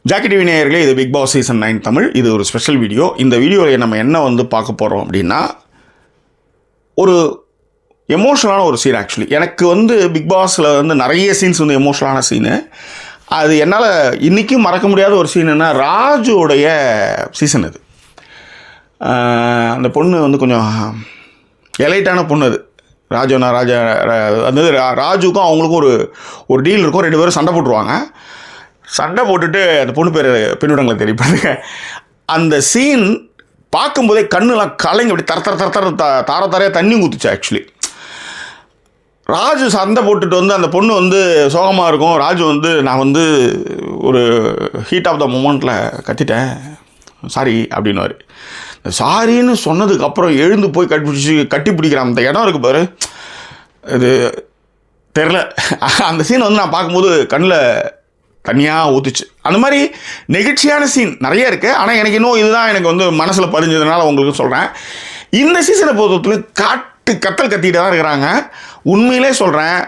Jackie TV நேயர்களே, இது big Boss season 9 Tamil. இது ஒரு ஸ்பெஷல் வீடியோ. இந்த வீடியோவில் நம்ம என்ன பார்க்க போகிறோம் அப்படின்னா, ஒரு எமோஷனலான ஒரு சீன். ஆக்சுவலி எனக்கு பிக் பாஸில் நிறைய சீன்ஸ் எமோஷனலான சீனு. அது என்னால் இன்றைக்கும் மறக்க முடியாத ஒரு சீனுன்னா ராஜுவோடைய சீசன். அது அந்த பொண்ணு கொஞ்சம் எலைட்டான பொண்ணு. அது ராஜா ராஜுக்கும் அவங்களுக்கும் ஒரு டீல் இருக்கும். 2 பேரும் சண்டை போட்டுருவாங்க. சண்டை போட்டுட்டு அந்த பொண்ணு பேர் பின்விடங்களை தெரிவிப்பாருங்க. அந்த சீன் பார்க்கும்போதே கண்ணுலாம் கலைங்க, அப்படி தாரையாக தண்ணி ஊற்றுச்சு. ஆக்சுவலி ராஜு சண்டை போட்டுட்டு அந்த பொண்ணு சோகமாக இருக்கும். ராஜு நான் ஒரு ஹீட் ஆஃப் த மூமெண்ட்டில் கத்திட்டேன், சாரி அப்படின்னுவார். சாரின்னு சொன்னதுக்கப்புறம் எழுந்து போய் கட்டி பிடிக்கிற அந்த இடம் இருக்குது பாரு, இது தெரில. அந்த சீன் நான் பார்க்கும்போது கண்ணில் தனியாக ஊற்றுச்சு. அந்த மாதிரி நெகிழ்ச்சியான சீன் நிறைய இருக்குது. ஆனால் எனக்கு இன்னும் இதுதான் எனக்கு மனசில் பதிஞ்சதுனால உங்களுக்கு சொல்கிறேன். இந்த சீசனை பொறுத்தவரைக்கும் கத்தல் கத்திட்டு தான் இருக்கிறாங்க. உண்மையிலே சொல்கிறேன்,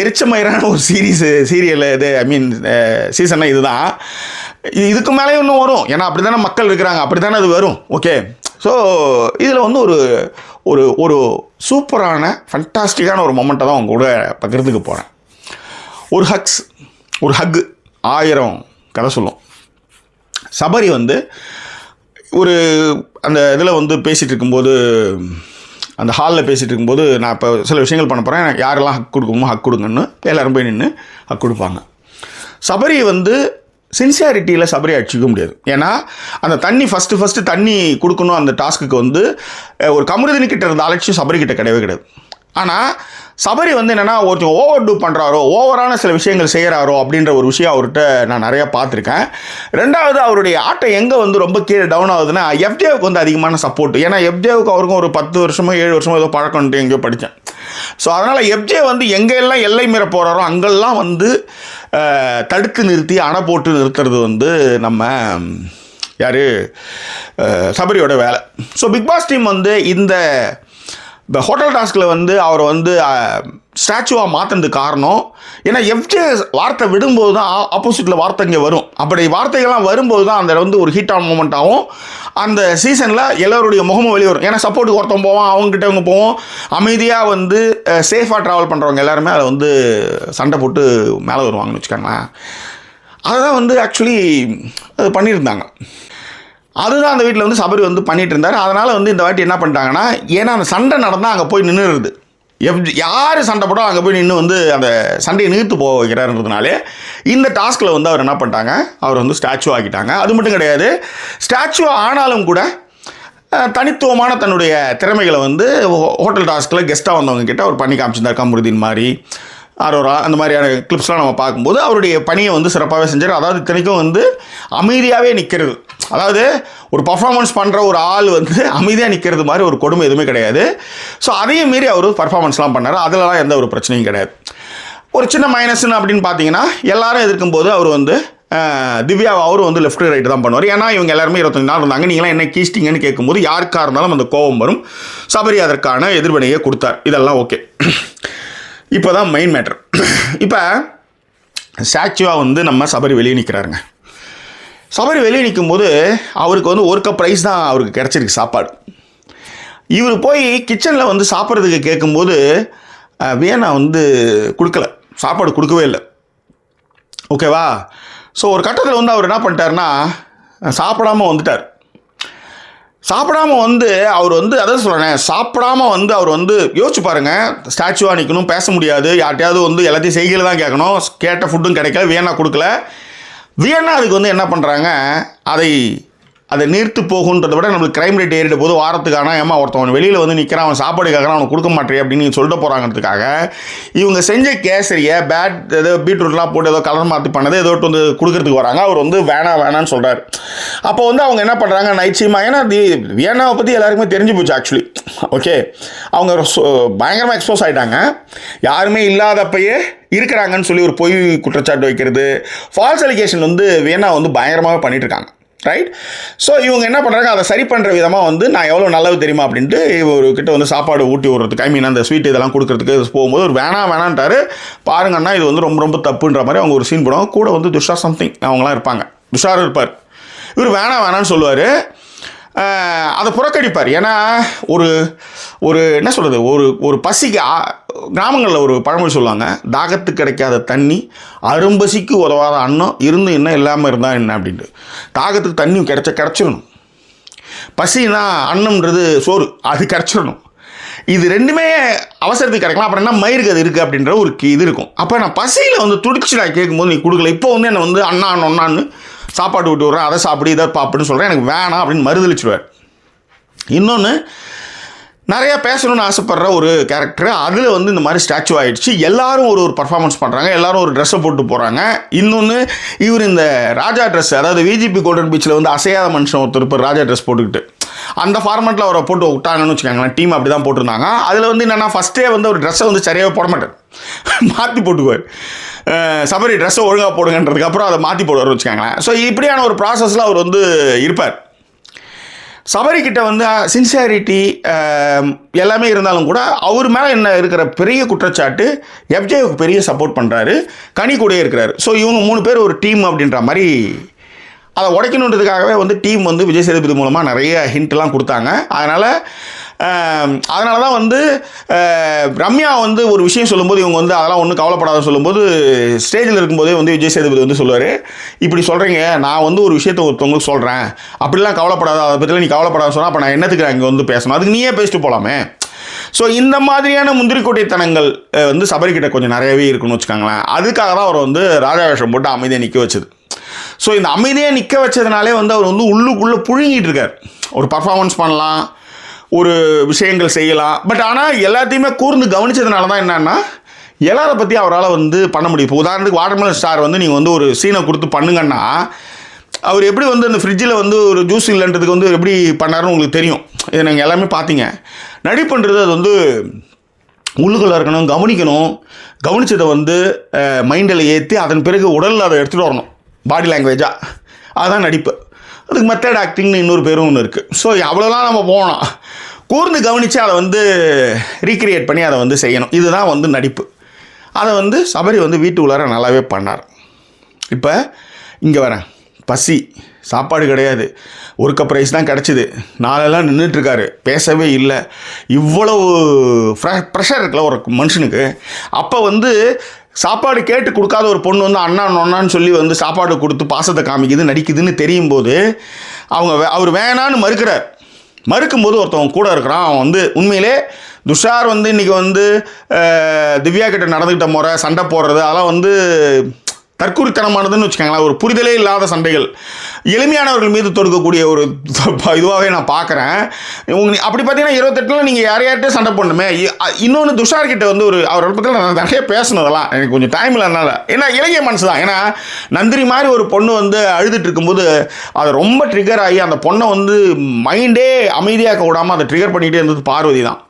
எரிச்ச மயிரான ஒரு சீரியல் இது. சீசனை இதுதான். இதுக்கு மேலே இன்னும் வரும். ஏன்னா அப்படி தானே மக்கள் இருக்கிறாங்க, அப்படி தானே அது வரும். ஓகே, ஸோ இதில் ஒரு ஒரு ஒரு சூப்பரான ஃபண்டாஸ்டிக்கான ஒரு மொமெண்ட்டை தான் அவங்க கூட பகிர்ந்துக்க போகிறேன். ஒரு ஹக்கு 1000 கதை சொல்லும். சபரி ஒரு அந்த இதில் பேசிகிட்டு இருக்கும்போது, அந்த ஹாலில் பேசிகிட்டு இருக்கும்போது, நான் இப்போ சில விஷயங்கள் பண்ண போகிறேன், யாரெல்லாம் ஹக் கொடுக்கணுமோ ஹக் கொடுங்கன்னு எல்லோரும் போய் நின்று ஹக் கொடுப்பாங்க. சபரி சின்சியாரிட்டியில் சபரி அடிச்சிக்க முடியாது. ஏன்னா அந்த தண்ணி ஃபஸ்ட்டு தண்ணி கொடுக்கணும். அந்த டாஸ்க்குக்கு ஒரு கமருதினிக்கிட்ட இருந்த அலட்சியம் சபரிக்கிட்ட கிடையவே கிடையாது. ஆனால் சபரி என்னென்னா, ஒருத்தர் ஓவர் டூ பண்ணுறாரோ, ஓவரான சில விஷயங்கள் செய்கிறாரோ அப்படின்ற ஒரு விஷயம் அவர்கிட்ட நான் நிறையா பார்த்துருக்கேன். ரெண்டாவது, அவருடைய ஆட்டம் எங்கே ரொம்ப கீழே டவுன் ஆகுதுன்னா, எஃப்ஜேவுக்கு அதிகமான சப்போர்ட். ஏன்னா எஃப்ஜேவுக்கு அவருக்கும் ஒரு 10 வருஷமோ 7 வருஷமோ ஏதோ பழக்கம்ட்டு எங்கேயோ படித்தேன். ஸோ அதனால் எஃப்ஜே எங்கெல்லாம் எல்லை மீற போகிறாரோ அங்கெல்லாம் தடுத்து நிறுத்தி அணை போட்டு நிறுத்துறது நம்ம யார், சபரியோட வேலை. ஸோ பிக் பாஸ் டீம் இந்த ஹோட்டல் டாஸ்கில் அவர் ஸ்டாச்சுவாக மாற்றினது காரணம். ஏன்னா எஃப்ஜே வார்த்தை விடும்போது தான் ஆப்போசிட்டில் வார்த்தை இங்கே வரும். அப்படி வார்த்தைகள்லாம் வரும்போது தான் அந்த ஒரு ஹீட் ஆன் மூமெண்ட் ஆகும். அந்த சீசனில் எல்லோருடைய முகமும் வெளியே வரும். ஏன்னா சப்போர்ட்டுக்கு ஒருத்தவங்க போவோம், அவங்ககிட்ட அவங்க போவோம். அமைதியாக சேஃபாக ட்ராவல் பண்ணுறவங்க எல்லாருமே அதை சண்டை போட்டு மேலே வருவாங்கன்னு வச்சுக்கோங்களேன். அதுதான் ஆக்சுவலி அது பண்ணியிருந்தாங்க. அதுதான் அந்த வீட்டில் சபரி பண்ணிகிட்டு இருந்தார். அதனால் இந்த வாட்டி என்ன பண்ணிட்டாங்கன்னா, ஏன்னா அந்த சண்டை நடந்தால் அங்கே போய் நின்றுடுது. யார் சண்டை போட்டோ அங்கே போய் நின்று அந்த சண்டையை நிறுத்து போக வைக்கிறாருன்றதுனாலே இந்த டாஸ்கில் அவர் என்ன பண்ணிட்டாங்க, அவர் ஸ்டாச்சு ஆக்கிட்டாங்க. அது மட்டும் கிடையாது, ஸ்டாச்சு ஆனாலும் கூட தனித்துவமான தன்னுடைய திறமைகளை ஹோட்டல் டாஸ்கில் கெஸ்ட்டாக வந்தவங்க கிட்ட அவர் பண்ணி காமிச்சிருந்தார். கமருதீன் மாதிரி, அரோரா, அந்த மாதிரியான கிளிப்ஸ்லாம் நம்ம பார்க்கும்போது அவருடைய பணியை சிறப்பாகவே செஞ்சார். அதாவது இத்தனைக்கும் அமைதியாகவே நிற்கிறது. அதாவது ஒரு பர்ஃபார்மன்ஸ் பண்ணுற ஒரு ஆள் அமைதியாக நிற்கிறது மாதிரி ஒரு கொடுமை எதுவுமே கிடையாது. ஸோ அதையும் மீறி அவர் பர்ஃபார்மன்ஸ்லாம் பண்ணார். அதிலலாம் எந்த ஒரு பிரச்சனையும் கிடையாது. ஒரு சின்ன மைனஸ்ன்னு அப்படின்னு பார்த்தீங்கன்னா, எல்லாரும் எதிர்க்கும்போது அவர் திவ்யா அவர் லெஃப்ட் ரைட்டு தான் பண்ணுவார். ஏன்னா இவங்க எல்லாருமே 25 நாள் இருந்தாங்க. நீங்களாம் என்ன கீஸ்டிங்கன்னு கேட்கும்போது யாருக்காக இருந்தாலும் அந்த கோபம் வரும். சபரி அதற்கான எதிர்வினையை கொடுத்தார். இதெல்லாம் ஓகே. இப்போ தான் மெயின் மேட்டர். இப்போ ஸ்டாச்சுவாக நம்ம சபரி வெளியே நிற்கிறாருங்க. சபரி வெளியே நிற்கும்போது அவருக்கு 1 கப் ரைஸ் தான் அவருக்கு கிடச்சிருக்கு சாப்பாடு. இவர் போய் கிச்சனில் சாப்பிட்றதுக்கு கேட்கும்போது வேணா கொடுக்கல, சாப்பாடு கொடுக்கவே இல்லை. ஓகேவா? ஸோ ஒரு கட்டத்தில் அவர் என்ன பண்ணிட்டாருன்னா, சாப்பிடாமல் வந்துட்டார். சாப்பிடாம அவர் அதான் சொல்கிறேன், சாப்பிடாம அவர் யோசிச்சு பாருங்கள். ஸ்டாச்சுவாக நிற்கணும், பேச முடியாது, யார்ட்டையாவது எல்லாத்தையும் செய்கையில் தான் கேட்கணும். கேட்ட ஃபுட்டும் கிடைக்கல, வேணா கொடுக்கல. வியன்னா அதுக்கு என்ன பண்ணுறாங்க, அதை நிறுத்து போகுன்றதை விட நம்மளுக்கு க்ரைம் ரேட் ஏறிட்ட போது வாரத்துக்கான ஏமா ஒருத்தவன் வெளியில் நிற்கிறான், அவன் சாப்பாடு கேட்குறான், அவனை கொடுக்க மாட்டேன் அப்படின்னு நீங்கள் சொல்லிட்டு போகிறாங்கிறதுக்காக இவங்க செஞ்ச கேசரியை ஏதோ பீட்ரூட்லாம் போட்டு ஏதோ கலர் மாற்றி பண்ணது ஏதோ கொடுக்கறதுக்கு வராங்க. அவர் வேணான்னு சொல்கிறார். அப்போ அவங்க என்ன பண்ணுறாங்க, நைச்சியமாக, ஏன்னா வியன்னாவை பற்றி எல்லாருக்குமே தெரிஞ்சு போச்சு ஆக்சுவலி. ஓகே, அவங்க பயங்கரமாக எக்ஸ்போஸ் ஆகிட்டாங்க. யாருமே இல்லாதப்பயே இருக்கிறாங்கன்னு சொல்லி ஒரு பொய் குற்றச்சாட்டு வைக்கிறது, ஃபால்ஸ் அலிகேஷன் வியன்னா பயங்கரமாகவே பண்ணிகிட்டு இருக்காங்க. ரைட். ஸோ இவங்க என்ன பண்ணுறாங்க, அதை சரி பண்ணுற விதமாக வந்து நான் எவ்வளோ நல்லது தெரியுமா அப்படின்ட்டு இவர்கிட்ட வந்து சாப்பாடு ஊட்டி விடுறதுக்கு, ஐ மீன் அந்த ஸ்வீட் இதெல்லாம் கொடுக்குறதுக்கு போகும்போது ஒரு வேணான்ட்டாரு. பாருங்கன்னா இது வந்து ரொம்ப ரொம்ப தப்புன்ற மாதிரி அவங்க ஒரு சீன் போடுவாங்க. கூட வந்து துஷார் சம்திங் அவங்களாம் இருப்பாங்க, துஷார் இருப்பார். இவர் வேணான்னு சொல்லுவார், அதை புறக்கணிப்பார். ஏன்னா ஒரு ஒரு என்ன சொல்கிறது, ஒரு பசிக்கு கிராமங்களில் ஒரு பழமொழி சொல்லுவாங்க, தாகத்துக்கு கிடைக்காத தண்ணி அரும்பசிக்கு உதவாத அன்னம் இருந்து என்ன இல்லாமல் இருந்தால் என்ன அப்படின்ட்டு. தாகத்துக்கு தண்ணி கிடச்சிடணும், பசினா அன்னம்ன்றது சோறு அது கிடச்சிடணும். இது ரெண்டுமே அவசரத்துக்கு கிடைக்கலாம், அப்புறம் என்ன மயிருக்கு அது இருக்குது அப்படின்ற ஒரு இது இருக்கும். அப்போ நான் பசியில் வந்து துடிச்சு நான் கேட்கும்போது நீ கொடுக்கல, இப்போ வந்து என்னை வந்து அண்ணான்னு சாப்பாடு விட்டு விட்றேன், அதை சாப்பிடு இதை பாப்புன்னு சொல்கிறேன், எனக்கு வேணாம் அப்படின்னு மறுதளிச்சுடுவார். இன்னொன்று, நிறையா பேசணும்னு ஆசைப்படுற ஒரு கேரக்டர், அதில் வந்து இந்த மாதிரி ஸ்டாச்சு ஆகிடுச்சு. எல்லோரும் ஒரு பர்ஃபார்மன்ஸ் பண்ணுறாங்க, எல்லோரும் ஒரு ட்ரெஸ்ஸை போட்டு போகிறாங்க. இன்னொன்று, இவர் இந்த ராஜா ட்ரெஸ், அதாவது விஜிபி கோல்டன் பீச்சில் வந்து அசையாத மனுஷன் ஒருத்தர் இப்போ ராஜா ட்ரெஸ் போட்டுக்கிட்டு அந்த ஃபார்மெட்டில் அவரை போட்டு விட்டாங்கன்னு வச்சுக்காங்களேன். டீம் அப்படி தான் போட்டிருந்தாங்க. அதில் வந்து என்னென்னா ஃபஸ்ட்டே வந்து ஒரு ட்ரெஸ்ஸை வந்து சரியாக போட மாட்டார், மாற்றி போட்டுக்குவார். சபரி ட்ரெஸ்ஸை ஒழுங்காக போடுங்கன்றதுக்கப்புறம் அதை மாற்றி போடுவார்னு வச்சுக்காங்களேன். ஸோ இப்படியான ஒரு ப்ராசஸில் அவர் வந்து இருப்பார். சபரிக்கிட்ட வந்து சின்சியாரிட்டி எல்லாமே இருந்தாலும் கூட அவர் மேலே என்ன இருக்கிற பெரிய குற்றச்சாட்டு, எஃப்ஜேவுக்கு பெரிய சப்போர்ட் பண்ணுறாரு, கனி கூடயே இருக்கிறாரு. ஸோ இவங்க 3 பேர் ஒரு டீம் அப்படின்ற மாதிரி அதை உடைக்கணுன்றதுக்காகவே வந்து டீம் வந்து விஜய் சேதுபதி மூலமாக நிறைய ஹிண்ட்லாம் கொடுத்தாங்க. அதனால தான் வந்து ரம்யா வந்து ஒரு விஷயம் சொல்லும்போது இவங்க வந்து அதெல்லாம் ஒன்றும் கவலைப்படாத சொல்லும்போது ஸ்டேஜில் இருக்கும்போதே வந்து விஜய் சேதுபதி வந்து சொல்லுவார், இப்படி சொல்கிறீங்க, நான் வந்து ஒரு விஷயத்தை ஒருத்தவங்களுக்கு சொல்கிறேன், அப்படிலாம் கவலைப்படாத, அதை பற்றிலாம் நீ கவலைப்படாத சொன்னால் அப்போ நான் என்னத்துக்கு இங்கே வந்து பேசணும், அதுக்கு நீயே பேசிட்டு போகலாமே. ஸோ இந்த மாதிரியான முந்திரிக்கோட்டைத்தனங்கள் வந்து சபரிக்கிட்ட கொஞ்சம் நிறையவே இருக்குன்னு வச்சுக்காங்களேன். அதுக்காக தான் அவர் வந்து ராஜா வேஷம் போட்டு அமைதியாக நிற்க வச்சது. ஸோ இந்த அமைதியாக நிற்க வச்சதுனாலே வந்து அவர் வந்து உள்ளுக்குள்ளே புழுங்கிட்டு இருக்கார். ஒரு பர்ஃபார்மன்ஸ் பண்ணலாம், ஒரு விஷயங்கள் செய்யலாம், பட் ஆனால் எல்லாத்தையுமே கூர்ந்து கவனித்ததுனால தான் என்னன்னா எல்லாரை பற்றி அவரால் வந்து பண்ண முடியும். இப்போ உதாரணத்துக்கு வாட்டர்மெலன் ஸ்டார் வந்து நீங்கள் வந்து ஒரு சீனை கொடுத்து பண்ணுங்கன்னா அவர் எப்படி வந்து அந்த ஃப்ரிட்ஜில் வந்து ஒரு ஜூஸ் இல்லைன்றதுக்கு வந்து எப்படி பண்ணாருன்னு உங்களுக்கு தெரியும். இதை நீங்கள் எல்லாமே பார்த்தீங்க. நடிப்புன்றது அது வந்து உள்ளுக்குள்ளே இருக்கணும், கவனிக்கணும், கவனித்ததை வந்து மைண்டில் ஏற்றி அதன் பிறகு உடலில் அதை எடுத்துகிட்டு வரணும், பாடி லாங்குவேஜாக. அதுதான் நடிப்பு. அதுக்கு மெத்தட் ஆக்டிங்னு இன்னொரு பேரும் ஒன்று இருக்குது. ஸோ அவ்வளோலாம் நம்ம போனோம், கூர்ந்து கவனித்து அதை வந்து ரீக்ரியேட் பண்ணி அதை வந்து செய்யணும். இதுதான் வந்து நடிப்பு. அதை வந்து சபரி வந்து வீட்டுக்குள்ளார நல்லாவே பண்ணார். இப்போ இங்கே வரேன், பசி, சாப்பாடு கிடையாது, ஒரு கப் ரைஸ் தான் கிடச்சிது, நாளெல்லாம் நின்றுட்டுருக்காரு, பேசவே இல்லை, இவ்வளவு ப்ரெஷர் இருக்குல்ல ஒரு மனுஷனுக்கு. அப்போ வந்து சாப்பாடு கேட்டு கொடுக்காத ஒரு பொண்ணு வந்து அண்ணான்னு சொல்லி வந்து சாப்பாடு கொடுத்து பாசத்தை காமிக்குது, நடிக்குதுன்னு தெரியும் போது அவர் வேணான்னு மறுக்கும்போது ஒருத்தவங்க கூட இருக்கிறான். அவன் வந்து உண்மையிலே துஷார் வந்து இன்றைக்கி வந்து திவ்யா கிட்ட நடந்துக்கிட்ட முறை, சண்டை போடுறது, அதெல்லாம் வந்து தற்குறித்தனமானதுன்னு வச்சுக்கோங்களேன். ஒரு புரிதலே இல்லாத சண்டைகள், எளிமையானவர்கள் மீது தொடுக்கக்கூடிய ஒரு இதுவாகவே நான் பார்க்குறேன். அப்படி பார்த்தீங்கன்னா 28 நீங்கள் யார்கிட்ட சண்டை போடணுமே. இன்னொன்று துஷார்கிட்ட வந்து அவர் பற்றி நான் நிறைய பேசணுதெல்லாம் எனக்கு கொஞ்சம் டைம் இல்லைனால, ஏன்னா இளைய மனசு தான். ஏன்னா நந்தினி மாதிரி ஒரு பொண்ணு வந்து அழுதுட்டு இருக்கும்போது அதை ரொம்ப ட்ரிகர் ஆகி அந்த பொண்ணை வந்து மைண்டே அமைதியாக்க விடாமல் அதை ட்ரிகர் பண்ணிகிட்டே இருந்தது பார்வதி தான்.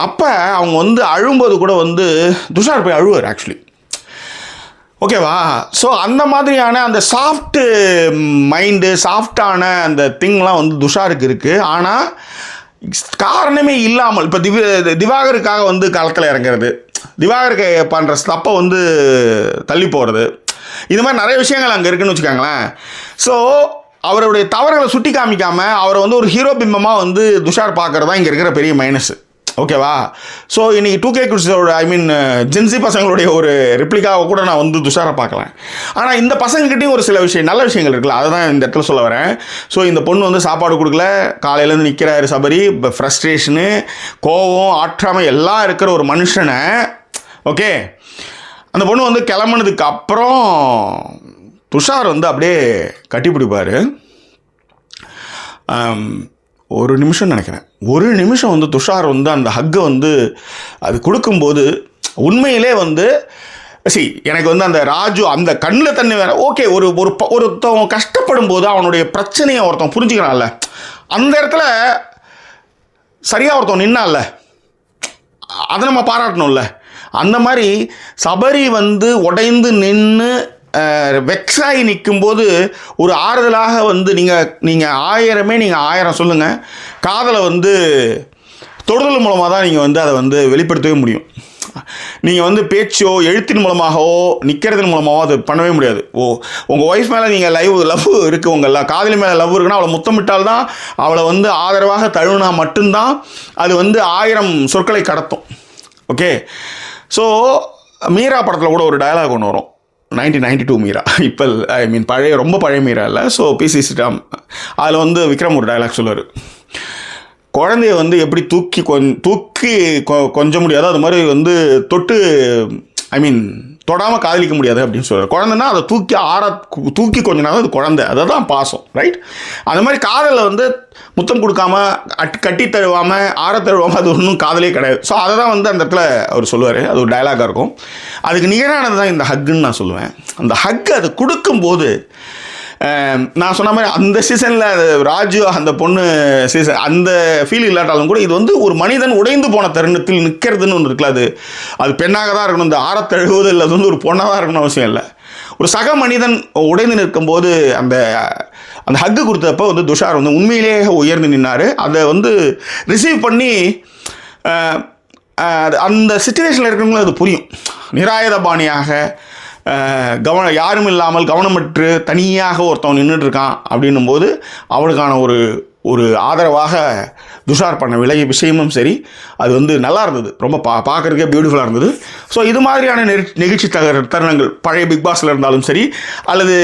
அப்போ அவங்க வந்து அழும்போது கூட வந்து துஷார் போய் அழுவார் ஆக்சுவலி, ஓகேவா. ஸோ அந்த மாதிரியான அந்த சாஃப்ட்டு மைண்டு, சாஃப்டான அந்த திங்லாம் வந்து துஷாருக்கு இருக்குது. ஆனால் காரணமே இல்லாமல் இப்போ திவாகருக்காக வந்து களத்தில் இறங்குறது, திவாகருக்கு பண்ணுற ஸ்டப்பை வந்து தள்ளி போகிறது, இது மாதிரி நிறைய விஷயங்கள் அங்கே இருக்குதுன்னு வச்சுக்கோங்களேன். ஸோ அவருடைய தவறுகளை சுட்டி காமிக்காமல் அவரை வந்து ஒரு ஹீரோ பிம்பமாக வந்து துஷார் பார்க்குறது தான் இங்கே இருக்கிற பெரிய மைனஸு, ஓகேவா. ஸோ இன்றைக்கி 2K கிட்ஸோட ஜென்சி பசங்களுடைய ஒரு ரிப்ளிகாவை கூட நான் வந்து துஷாரை பார்க்கலாம். ஆனால் இந்த பசங்கக்கிட்டையும் ஒரு சில நல்ல விஷயங்கள் இருக்குல்ல, அதை தான் இந்த இடத்துல சொல்ல வரேன். ஸோ இந்த பொண்ணு வந்து சாப்பாடு கொடுக்கல, காலையிலேருந்து நிற்கிறாரு சபரி, ஃப்ரஸ்ட்ரேஷனு, கோவம், ஆற்றாமை எல்லாம் இருக்கிற ஒரு மனுஷனை, ஓகே, அந்த பொண்ணு வந்து கிளம்புனதுக்கு அப்புறம் துஷார் வந்து அப்படியே கட்டிப்பிடிப்பார். ஒரு நிமிஷம் நினைக்கிறேன், ஒரு நிமிஷம் வந்து துஷார் வந்து அந்த ஹக்கை வந்து அது கொடுக்கும்போது உண்மையிலே வந்து எனக்கு வந்து அந்த ராஜு அந்த கண்ணில் தண்ணி வேறு, ஓகே, ஒருத்தவங்க கஷ்டப்படும் போது அவனுடைய பிரச்சனையை ஒருத்தவங்க புரிஞ்சுக்கிறான்ல, அந்த இடத்துல சரியாக ஒருத்தவங்க நின்னால அதை நம்ம பாராட்டணும்ல. அந்த மாதிரி சபரி வந்து உடைந்து நின்று வெக்ஸாகி நிற்கும்போது ஒரு ஆறுதலாக வந்து நீங்கள் 1000 சொல்லுங்கள், காதலை வந்து தொடுதல் மூலமாக தான் நீங்கள் வந்து அதை வந்து வெளிப்படுத்தவே முடியும். நீங்கள் வந்து பேச்சோ எழுத்தின் மூலமாகவோ நிற்கிறதன் மூலமாகவோ அது பண்ணவே முடியாது. உங்கள் ஒய்ஃப் மேலே நீங்கள் லவ் இருக்குது, உங்கள் காதலி மேலே லவ் இருக்குன்னா அவளை முத்தமிட்டால்தான், அவளை வந்து ஆதரவாக தழுவினா மட்டும்தான் அது வந்து 1000 சொற்களை கடத்தும். ஓகே, ஸோ மீரா படத்தில் கூட ஒரு டயலாக் ஒன்று வரும், 1992 மீரா, இப்போ ரொம்ப பழைய மீரா இல்லை. ஸோ பிசி ஸ்ரீராம் அதில் வந்து விக்ரம் ஒரு டயலாக் சொல்லுவார், குழந்தைய வந்து எப்படி தூக்கி கொஞ்ச முடியாது, அது மாதிரி வந்து தொட்டு தொடாமல் காதலிக்க முடியாது அப்படின்னு சொல்கிறார். குழந்தைன்னா அதை தூக்கி கொஞ்ச நேரம் அது குழந்தை, அதை தான் பாசம், ரைட்? அந்த மாதிரி காதலில் வந்து முத்தம் கொடுக்காம கட்டி தழுவாமல் தழுவாமல் அது ஒன்றும் காதலே கிடையாது. ஸோ அதை தான் வந்து அந்த இடத்துல அவர் சொல்லுவார், அது ஒரு டயலாகாக இருக்கும். அதுக்கு நிகரானது தான் இந்த ஹக்குன்னு நான் சொல்லுவேன். அந்த ஹக் அது கொடுக்கும்போது நான் சொன்ன மாதிரி அந்த சீசனில் ராஜு அந்த பொண்ணு சீசன் அந்த ஃபீல் இல்லாட்டாலும் கூட இது வந்து ஒரு மனிதன் உடைந்து போன தருணத்தில் நிற்கிறதுன்னு ஒன்று இருக்குல்ல, அது பெண்ணாக தான் இருக்கணும், இந்த ஆரத்தழுவது இல்லை, அது வந்து ஒரு பொண்ணாக தான் இருக்கணும் அவசியம் இல்லை. ஒரு சக மனிதன் உடைந்து நிற்கும்போது அந்த ஹக்கு கொடுத்தப்போ வந்து துஷார் வந்து உண்மையிலேயே உயர்ந்து நின்னார். அதை வந்து ரிசீவ் பண்ணி அந்த சிச்சுவேஷனில் இருக்கிறவங்களும் அது புரியும். நிராயுதபாணியாக யாரும் இல்லாமல் கவனமற்று தனியாக ஒருத்தவன் நின்றுட்டு இருக்கான் அப்படின்னும் போது அவனுக்கான ஒரு ஆதரவாக துஷார் பண்ண விஷயமும் சரி, அது வந்து நல்லா இருந்தது, ரொம்ப பார்க்குறதுக்கே பியூட்டிஃபுல்லாக இருந்தது. ஸோ இது மாதிரியான நெகிழ்ச்சி தருணங்கள் பழைய பிக் பாஸில் இருந்தாலும் சரி, அல்லது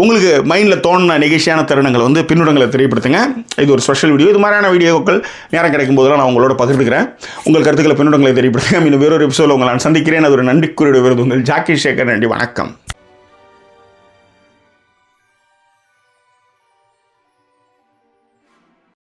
உங்களுக்கு மைண்டில் தோணுன நெகிழ்ச்சியான தருணங்கள் வந்து பின்னுடங்களை தெரியப்படுத்துங்க. இது ஒரு ஸ்பெஷல் வீடியோ. இது மாதிரியான வீடியோக்கள் நேரம் கிடைக்கும் போதெல்லாம் நான் உங்களோட பகிர்ந்துக்கிறேன். உங்கள் கருத்துக்களை பின்னுடங்களை தெரியப்படுத்துங்க. இன்னும் வேறொரு எபிசோடில் உங்களை நான் சந்திக்கிறேன். அது ஒரு நன்றிக்குரிய விருது உங்கள் ஜாக்கி சேகர். நன்றி, வணக்கம்.